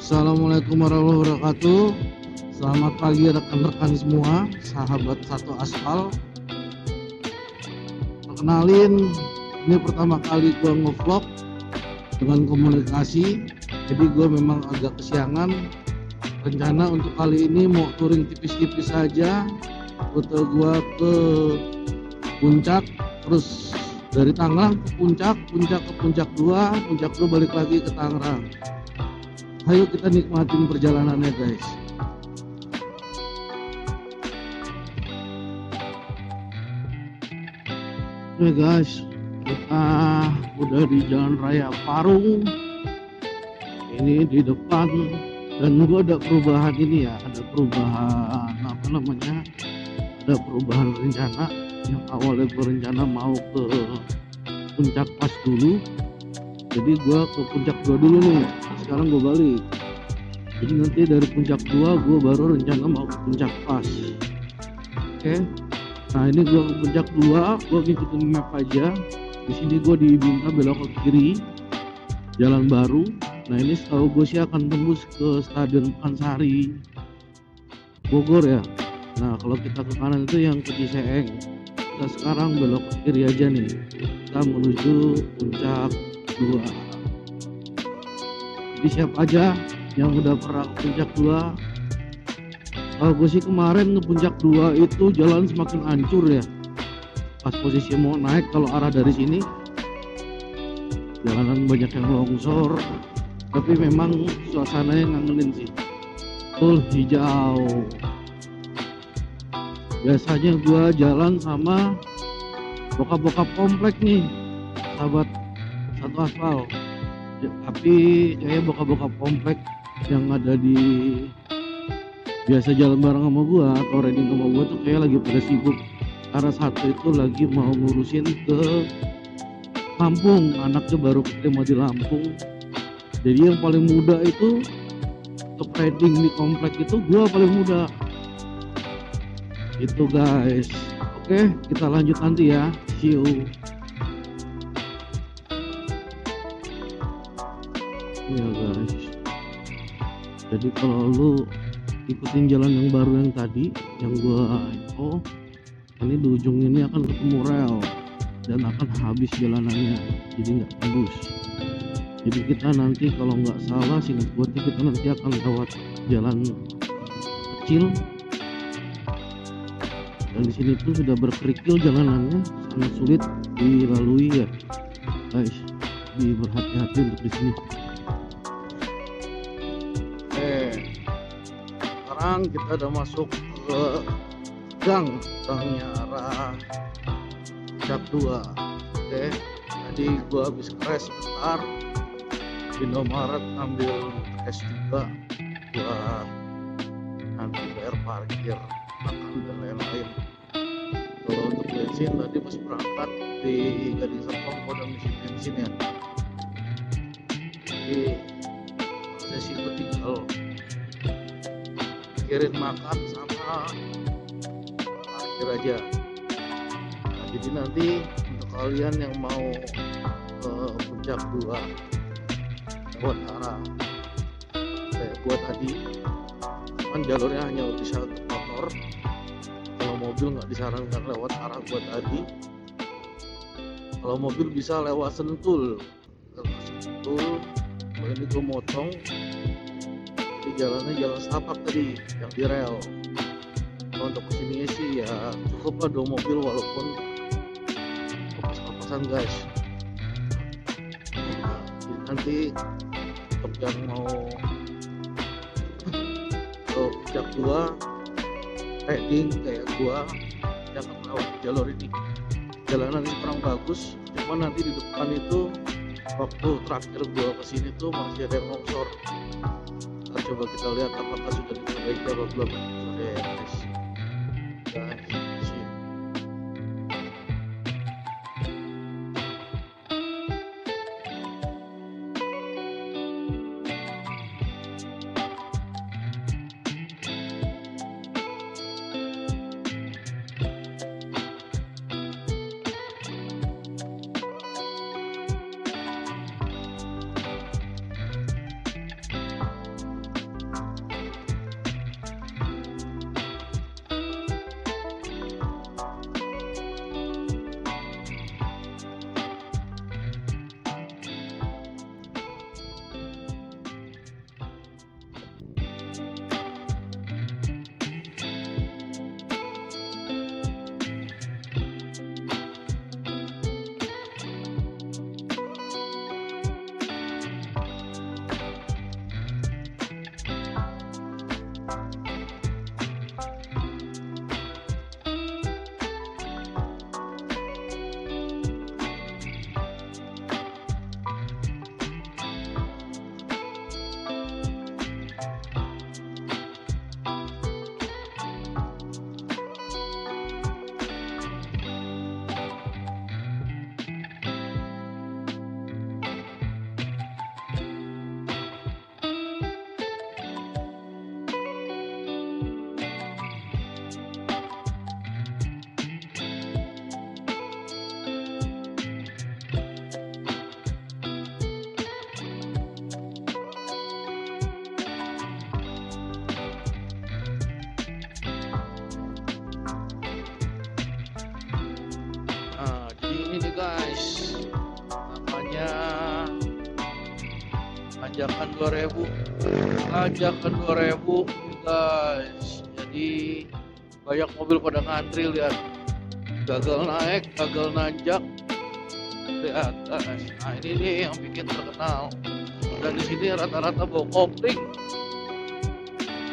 Assalamualaikum warahmatullahi wabarakatuh. Selamat pagi rekan-rekan semua, sahabat satu aspal. Perkenalin, ini pertama kali gue ngevlog dengan komunikasi. Jadi gue memang agak kesiangan. Rencana untuk kali ini mau touring tipis-tipis saja. Rute gue ke Puncak, terus dari Tangerang ke Puncak ke Puncak 2, Puncak 2 balik lagi ke Tangerang. Ayo kita nikmatin perjalanannya guys. Oke guys, kita udah di Jalan Raya Parung. Ini di depan, dan gua ada perubahan ini ya, ada perubahan apa namanya? Ada perubahan rencana. Yang awalnya gua rencana mau ke Puncak Pas dulu. Jadi gua ke Puncak 2 dulu nih. Sekarang gue balik, jadi nanti dari Puncak 2 gue baru rencana mau ke Puncak Pas. Oke. Nah ini gue ke Puncak 2, gue ngikutin map aja. Di sini gue diminta belok ke kiri, jalan baru. Nah ini setahu gue sih akan tembus ke Stadion Pakansari Bogor ya. Nah kalau kita ke kanan itu yang ke Ciseeng. Kita sekarang belok ke kiri aja nih, kita menuju Puncak 2. Jadi siap aja yang udah pernah ke Puncak 2. Kalau gue sih kemarin ke Puncak 2 itu jalan semakin hancur ya. Pas posisi mau naik kalau arah dari sini, jalanan banyak yang longsor. Tapi memang suasananya ngangenin sih. Full hijau. Biasanya gue jalan sama bokap-bokap komplek nih, sahabat satu aspal. Tapi kayak bokap-bokap komplek yang ada di biasa jalan bareng sama gua atau riding sama gua tuh kayak lagi pada sibuk, karena satu itu lagi mau ngurusin ke Lampung, anaknya baru keterima di Lampung. Jadi yang paling muda itu ke riding di komplek itu gua paling muda itu guys. Oke, kita lanjut nanti ya, see you. Ya guys, jadi kalau lu ikutin jalan yang baru yang tadi yang gua info, ini di ujung ini akan ketemu rel dan akan habis jalanannya, jadi nggak tembus. Jadi kita nanti kalau nggak salah singkat gua tuh kita nanti akan lewat jalan kecil, dan di sini pun sudah berkerikil jalanannya, sangat sulit dilalui ya guys. Jadi berhati-hati untuk di sini. Sekarang kita udah masuk ke gangnya arah Puncak 2. Oke, tadi gua habis crash sebentar di Indomaret, ambil cash juga buat nanti bayar parkir, makan dan lain-lain. Kalau untuk bensin tadi pas berangkat di Gading Serpong gua udah ngisi bensin ya. Jadi prosesi itu tinggal kirim makan sama parkir aja. Nah, jadi nanti untuk kalian yang mau ke Puncak 2 lewat arah kayak gua tadi, kan jalurnya hanya bisa untuk motor. Kalau mobil nggak disarankan lewat arah gua tadi. Kalau mobil bisa lewat Sentul. Kalau ini gua motong di jalannya jalan setapak tadi yang di rel. Kalau untuk kesini sih ya cukup lah 2 mobil walaupun pas-pasan guys. Jadi nanti untuk yang mau ke Puncak 2 riding kayak gua jangan lewat jalur ini. Jalanannya kurang bagus, cuma nanti di depan itu waktu terakhir gua kesini tuh masih ada yang longsor. Coba kita lihat apakah sudah diperbaiki apa belum. Oke guys, tanjakan 2000 guys. Jadi banyak mobil pada ngantri, lihat, gagal naik, gagal nanjak, lihat guys. Nah ini nih yang bikin terkenal, dan di sini rata-rata bawa kopling,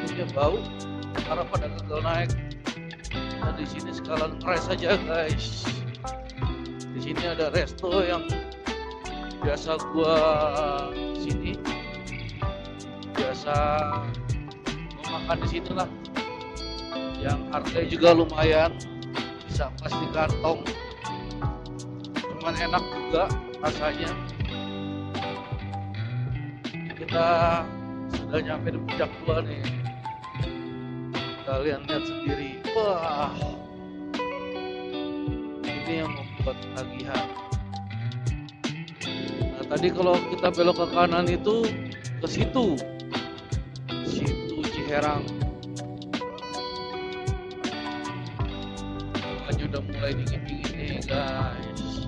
ini bau karena pada gagal naik. Dan di sini sekalian ngeres aja guys. Di sini ada resto yang biasa gua sini, biasa gua makan di sini lah, yang harganya juga lumayan, bisa pas di kantong, cuman enak juga rasanya. Kita sudah nyampe di puncak 2 nih, kalian lihat sendiri. Wah, ini yang membuat tagihan. Nah tadi kalau kita belok ke kanan itu ke situ Ciherang. Hawanya udah mulai dingin-dingin nih guys.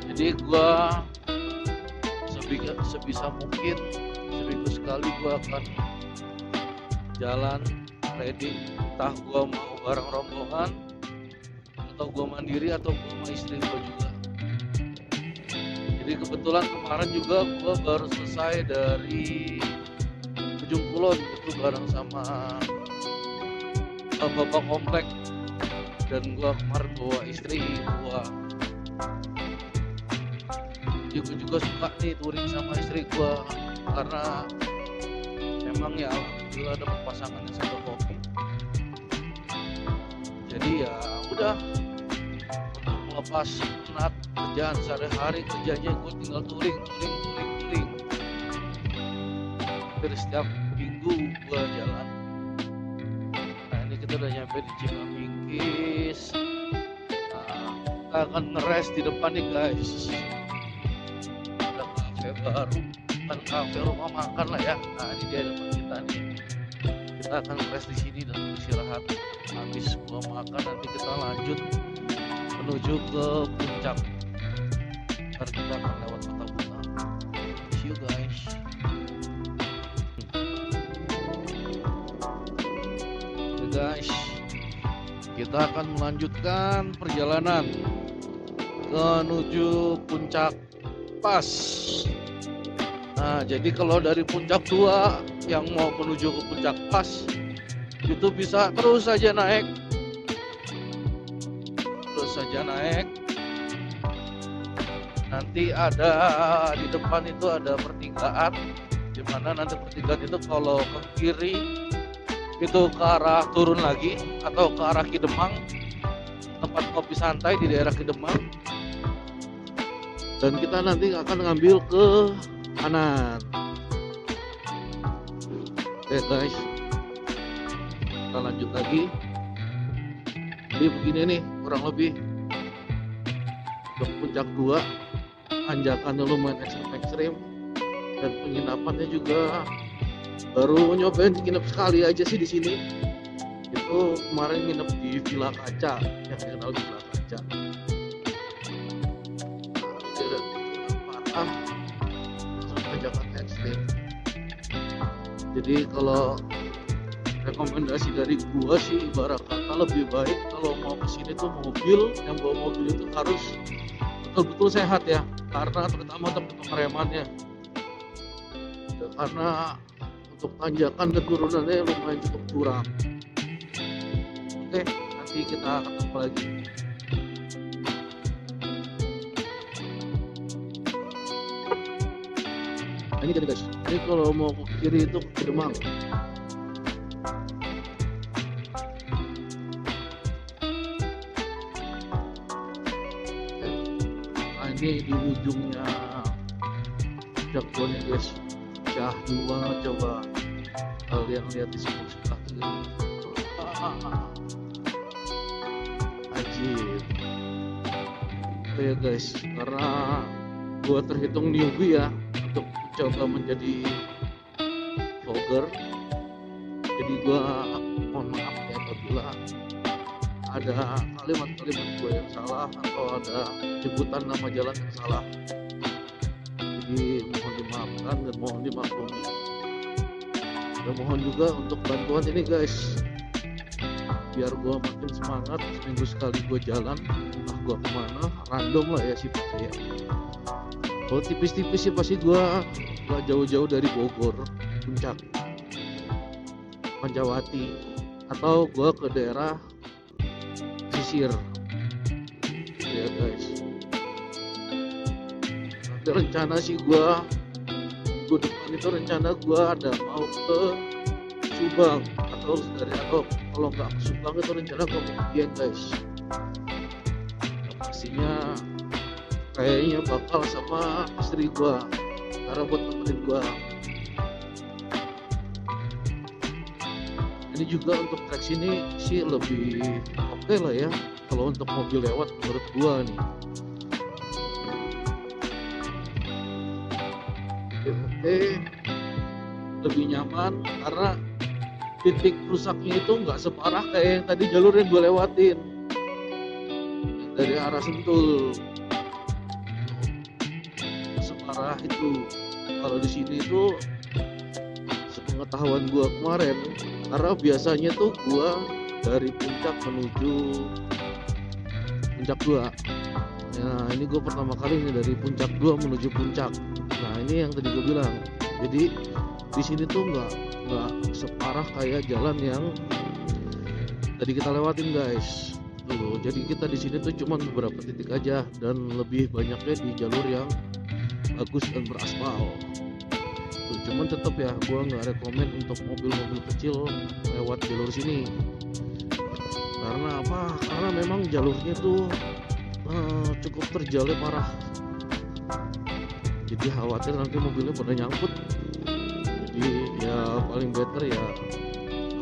Jadi gua sebisa mungkin seminggu sekali gua akan jalan riding, entah gua mau bareng rombongan atau gua mandiri atau gua sama istri gua juga. Jadi kebetulan kemarin juga gua baru selesai dari Ujung Kulon itu bareng sama bapak komplek, dan gua kemarin bawa istri gua. Jadi gua juga suka nih touring sama istri gua, karena memang ya alhamdulillah ada pasangan yang satu hobi. Jadi ya udah, untuk melepas penat kerjaan sehari-hari, kerjanya gue tinggal touring. Hampir setiap minggu gue jalan. Nah ini kita udah nyampe di Cimamingkis. Nah, kita akan ngeres di depan nih guys. Ada kafe baru, bukan kafe, rumah makan lah ya. Nah ini dia depan kita nih. Kita akan ngeres di sini dan istirahat. Habis gua makan nanti kita lanjut menuju ke puncak. Ntar kita akan lewat Kota Buta. See you guys. Oke guys, kita akan melanjutkan perjalanan menuju puncak Pas. Nah jadi kalau dari puncak 2 yang mau menuju ke puncak Pas itu bisa terus saja naik, nanti ada di depan itu ada pertigaan, dimana nanti pertigaan itu kalau ke kiri itu ke arah turun lagi atau ke arah Kidemang, tempat kopi santai di daerah Kidemang, dan kita nanti akan ngambil ke kanan. Oke guys, kita lanjut lagi. Jadi begini nih kurang lebih untuk puncak 2, tanjakannya lumayan ekstrim, dan penginapannya juga baru nyobain nginep sekali aja sih di sini. Itu kemarin nginep di Villa Kaca, yang dikenal di Villa Kaca. Nah, ini ada parah, tanjakan ekstrim. Jadi kalau rekomendasi dari gua sih ibarat kata lebih baik kalau mau kesini tuh mobil, yang bawa mobil itu harus betul-betul sehat ya, karena terutama tempat pengeremannya ya, karena untuk tanjakan dan turunannya lumayan cukup curam. Oke, nanti kita ketemu lagi. Nah, ini guys, ini kalau mau ke kiri itu ke Demang. Ini di ujungnya Jakbonya guys, syahdu banget, coba kalian lihat di sebelah kiri. Ajib. Oh ya guys, karena gua terhitung newbie ya untuk coba menjadi vlogger, jadi gua mohon maaf ya apabila ada kalimat-kalimat gue yang salah atau ada sebutan nama jalan yang salah. Jadi jadi mohon dimaafkan dan mohon dimaklumi. Dan mohon juga untuk bantuan ini guys, biar gue makin semangat. Seminggu sekali gue jalan, entah gue kemana, random lah ya sifatnya. Kalau tipis-tipis sih pasti gue gak jauh-jauh dari Bogor, Puncak, Pancawati, atau gue ke daerah pesisir ya guys. Nanti rencana sih gue minggu depan itu rencana gue ada mau ke Subang atau kalau nggak ke Subang itu rencana ke Kemudian guys. Pastinya kayaknya bakal sama istri gue karena buat temenin gue. Ini juga untuk trek sini sih lebih oke lah ya kalau untuk mobil lewat menurut gue nih. Oke, lebih nyaman karena titik rusaknya itu nggak separah kayak yang tadi jalur yang gue lewatin dari arah Sentul. Separah itu. Kalau di sini tuh sepengetahuan gue kemarin, karena biasanya tuh gue dari Puncak menuju Puncak 2. Nah ini gue pertama kali nih dari Puncak 2 menuju Puncak. Nah ini yang tadi gue bilang. Jadi di sini tuh nggak separah kayak jalan yang tadi kita lewatin guys. Tuh, jadi kita di sini tuh cuma beberapa titik aja dan lebih banyaknya di jalur yang bagus dan beraspal. Tuh, cuman tetap ya gue nggak rekomen untuk mobil-mobil kecil lewat jalur sini. Karena apa? Karena memang jalurnya tuh cukup terjal parah. Jadi khawatir nanti mobilnya pada nyangkut. Jadi ya paling better ya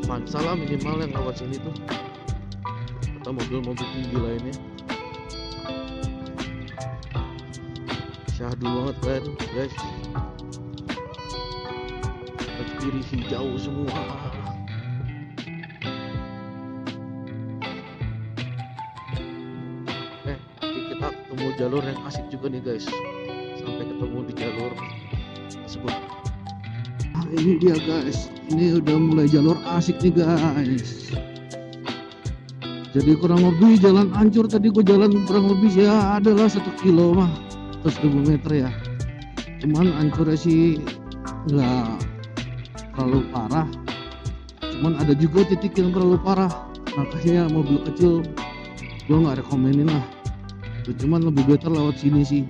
Avanza lah minimal yang lewat sini tuh, atau mobil-mobil tinggi lainnya. Syahdu banget kan guys, ke kiri hijau semua. Nanti kita ketemu jalur yang asik juga nih guys. Sampai ketemu di jalur tersebut. Ini dia guys, ini udah mulai jalur asik nih guys. Jadi kurang lebih jalan hancur tadi gue jalan kurang lebih ya adalah 1 kilo mah atau 1000 meter ya. Cuman hancurnya sih nggak terlalu parah. Cuman ada juga titik yang terlalu parah. Makanya mobil kecil gue nggak rekomenin lah. Cuman lebih better lewat sini sih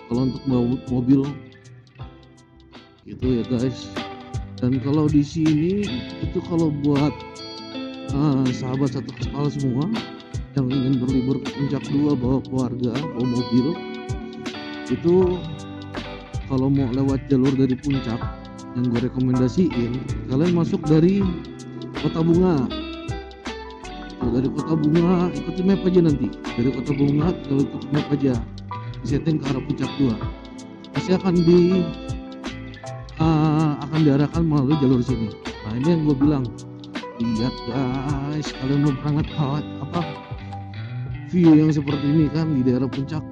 kalau untuk mobil gitu ya guys. Dan kalau di sini itu kalau buat sahabat satu aspal semua yang ingin berlibur ke Puncak 2 bawa keluarga, bawa mobil, itu kalau mau lewat jalur dari Puncak yang gue rekomendasiin kalian masuk dari Kota Bunga. Tuh, dari Kota Bunga ikuti map aja nanti. Dari Kota Bunga kalau ikut map aja disetting ke arah Puncak 2 pasti akan diarahkan melalui jalur sini. Nah ini yang gue bilang, lihat guys, kalian belum pernah ngeliat apa view yang seperti ini kan di daerah Puncak.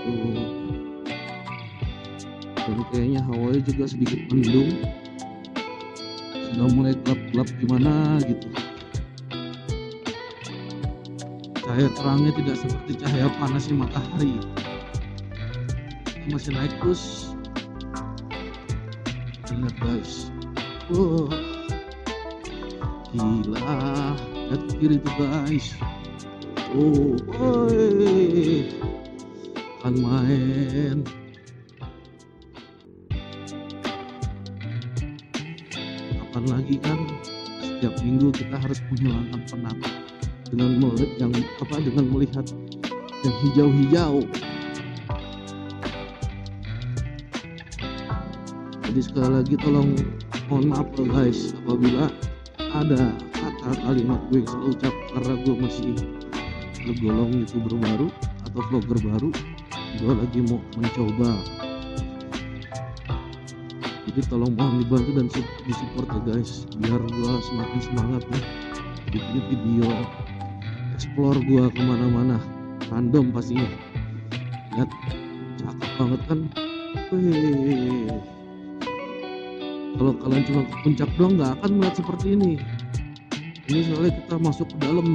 Tuh. Dan kayaknya hawanya juga sedikit mendung, sudah mulai gelap-gelap gimana gitu. Cahaya terangnya tidak seperti cahaya panasnya matahari. Kita masih naik terus. Lihat guys, gila, lihat ke kiri tuh guys. Woi, kan main. Kapan lagi kan? Setiap minggu kita harus menghilangkan penat dengan melihat yang hijau-hijau. Jadi sekali lagi tolong mohon maaf guys apabila ada kata kalimat gue yang salah ucap, karena gue masih tergolong YouTuber baru atau vlogger baru. Gue lagi mau mencoba, jadi tolong mohon dibantu dan disupport ya guys, biar gue semakin semangat nih bikin video explore gua kemana-mana random pastinya. Lihat, cakep banget kan. Wih, kalau kalian cuma ke puncak doang nggak akan melihat seperti ini soalnya kita masuk ke dalam.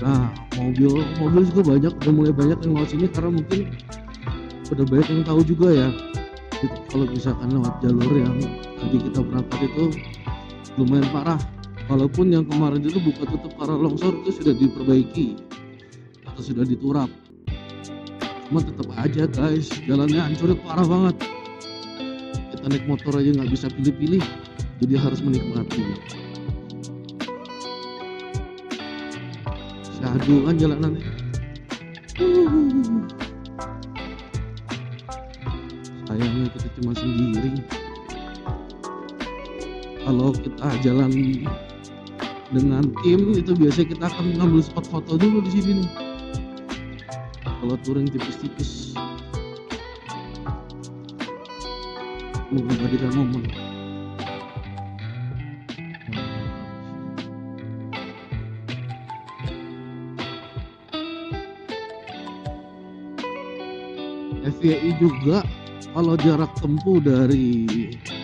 Nah, mobil juga banyak, udah mulai banyak yang lewat sini karena mungkin udah banyak yang tahu juga ya. Gitu, kalau misalkan lewat jalur yang tadi kita berangkat itu lumayan parah. Walaupun yang kemarin itu buka tutup karena longsor itu sudah diperbaiki atau sudah diturap. Cuma tetap aja guys, jalannya hancurnya parah banget. Kita naik motor aja nggak bisa pilih-pilih, jadi harus menikmati. Syahdu kan jalanannya. Sayangnya kita cuma sendiri. Kalau kita jalan dengan tim itu biasanya kita akan ngambil spot foto dulu di sini nih. Kalau touring tipis-tipis, mengabadikan momen. FYI juga kalau jarak tempuh dari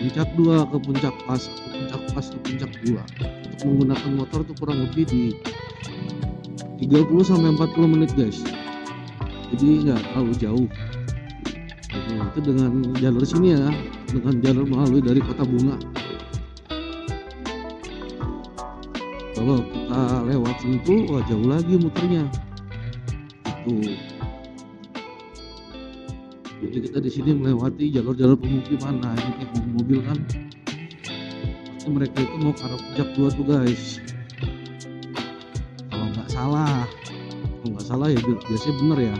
puncak 2 ke puncak pas atau puncak pas ke puncak 2 untuk menggunakan motor itu kurang lebih di 30 sampai 40 menit guys. Jadi nggak terlalu jauh. Itu dengan jalur sini ya, dengan jalur melalui dari Kota Bunga. Kalau kita lewat Sentul, wah jauh lagi muternya. Tuh. Jadi kita di sini melewati jalur-jalur pemukiman. Nah ini kayak mobil kan, pasti mereka itu mau ke arah puncak 2 tuh guys. Kalau nggak salah ya biasanya bener ya.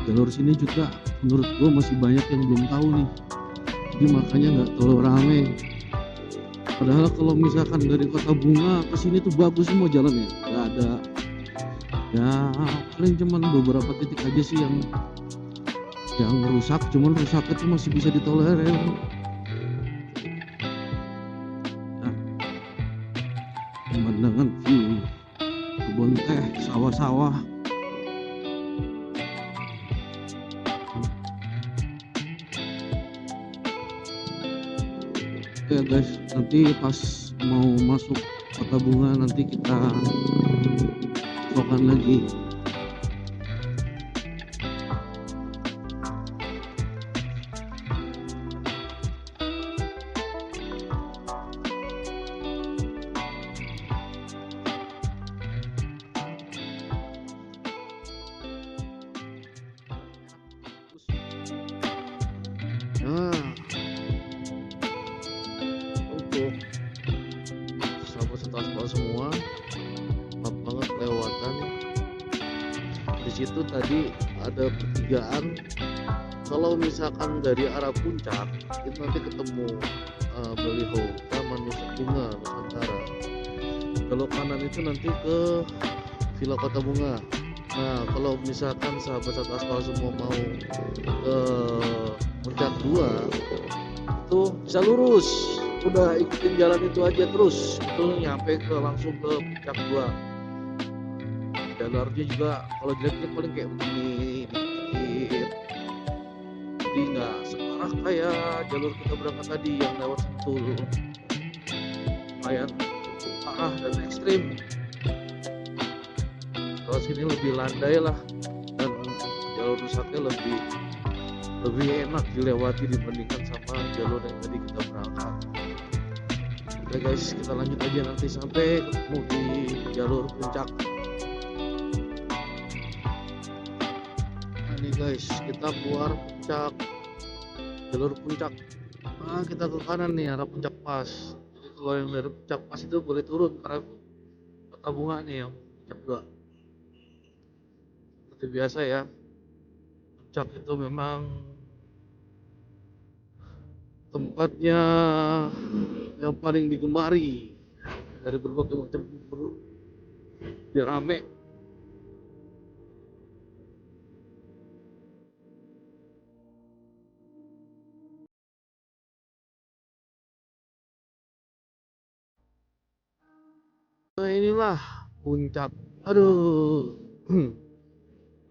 Jalur sini juga menurut gue masih banyak yang belum tahu nih, jadi makanya nggak terlalu rame. Padahal kalau misalkan dari Kota Bunga ke sini tuh bagus semua jalannya, nggak ada ya, paling cuman beberapa titik aja sih yang rusak, cuman rusaknya tuh masih bisa ditolerir. Nah, pemandangan view kebun teh, sawah-sawah. Ya guys, nanti pas mau masuk Kota Bunga nanti kita fokan lagi. Nah, untuk sahabat setas semua, maaf banget lewatan di situ tadi ada pertigaan. Kalau misalkan dari arah puncak itu nanti ketemu Baliho Taman Nusa Bunga Nusantara. Kalau kanan itu nanti ke Villa Kota Bunga. Nah kalau misalkan sahabat satu aspal semua mau ke puncak 2 itu bisa lurus, udah ikutin jalan itu aja terus itu nyampe langsung ke puncak 2. Jalurnya juga kalau jelek paling kayak begini dikit, jadi nggak separah kayak jalur kita berangkat tadi yang lewat Sentul, lumayan parah dan ekstrim. Kalau sini lebih landai lah, dan jalur rusaknya lebih enak dilewati dibandingkan sama jalur yang tadi kita berangkat. Oke guys, kita lanjut aja nanti sampai ketemu di jalur puncak. Nah, ini guys, kita keluar puncak, jalur puncak. Nah, kita ke kanan nih arah puncak pas. Jadi kalau yang dari puncak pas itu boleh turun karena Kota Bunga nih yang puncak 2. Seperti biasa ya, puncak itu memang tempatnya yang paling digemari dari berbagai macam biar rame. inilah puncak. Aduh.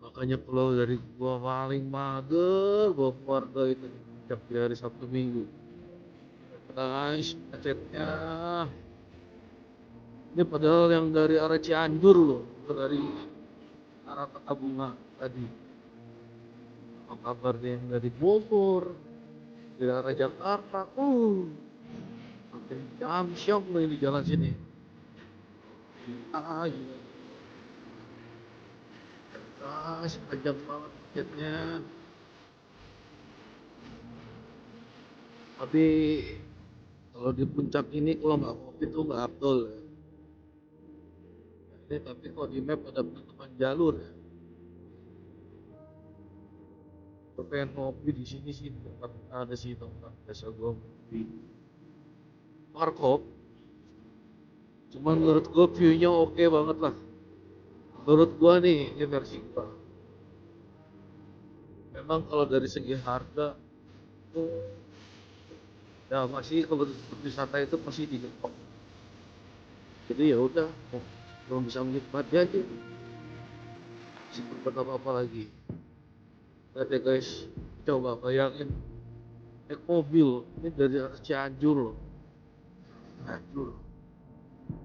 Makanya kalau dari gua paling mager gua keluarga itu di puncak di hari Sabtu Minggu. Guys, macetnya. Ini padahal yang dari arah Cianjur loh, bukan dari arah Petabunga tadi. Apa kabarnya yang dari Bogor, dari arah Jakarta? Makin jam syok nih di jalan sini. Gila. Sepanjang banget macetnya. Tapi kalau di puncak ini kalau nggak ngopi tuh nggak afdol ya. Tapi kalau di map ada penutupan jalur. Gue pengen ngopi di sini sih, tempat ada sih tempat biasa gue ngopi. Warkop. Cuman menurut gue view-nya oke banget lah. Menurut gue nih, ini versi gue. Memang kalau dari segi harga tuh ya masih kalau wisata itu masih di Depok. Jadi ya udah, belum bisa menikmati aja. Sebut apa lagi. Lihat ya guys, coba bayangin naik mobil ini dari arah Cianjur loh. Cianjur,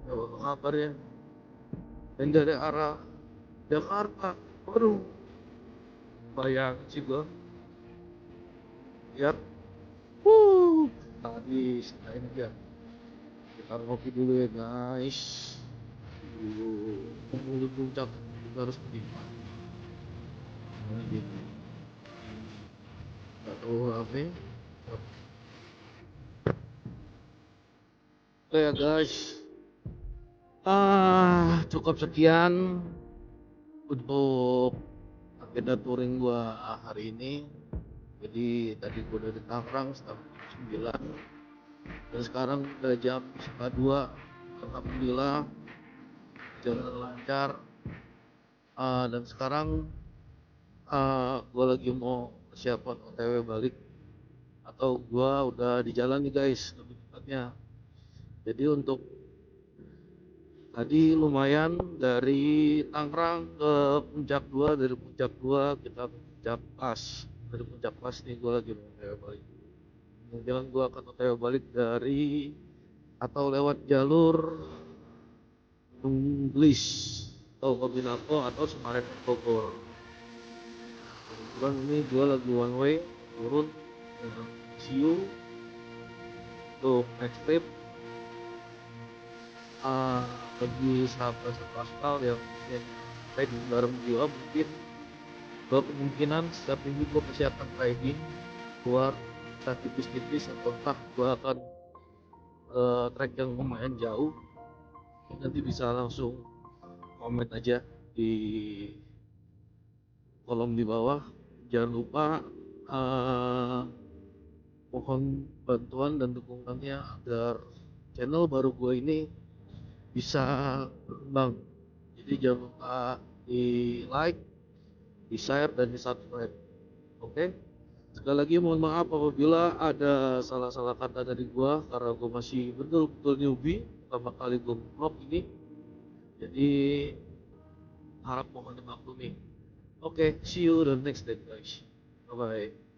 coba kabarnya. Dan dari arah Jakarta, waduh, bayangin sih gua. Lihat, tadi selain aja. Kita ngopi dulu ya guys. Dulu puncak kita harus menikmati. Ini gitu. Gak tahu apa ya. Oke ya guys. Cukup sekian untuk agenda touring gua hari ini. Jadi tadi gua dari Tangerang setengah 9 dan sekarang udah jam setengah 2. Alhamdulillah jalan lancar. Dan sekarang gua lagi mau persiapan OTW balik atau gua udah di jalan nih guys lebih tepatnya. Jadi untuk tadi lumayan dari Tangerang ke Puncak 2, dari Puncak 2 kita ke Puncak Pas. Dari Puncak Pas nih gue lagi mau OTW balik. Jangan gue akan OTW balik dari atau lewat jalur Tunggelis atau Kombinato atau Semarang Bogor. Kebetulan ini gue lagi one way turun dengan Siu untuk next trip. Bagi sahabat Pascal yang riding bareng gua mungkin kemungkinan setiap minggu gua pasti akan riding keluar entah tipis-tipis atau entah gua akan trek yang lumayan jauh. Nanti bisa langsung komen aja di kolom di bawah. Jangan lupa mohon bantuan dan dukungannya agar channel baru gue ini bisa berkembang. Jadi jangan lupa di like, di share, dan di subscribe. Oke? Sekali lagi mohon maaf apabila ada salah-salah kata dari gua karena gua masih betul-betul newbie, pertama kali gua vlog ini. Jadi harap mohon dimaklumi. Oke, see you the next day guys. Bye bye.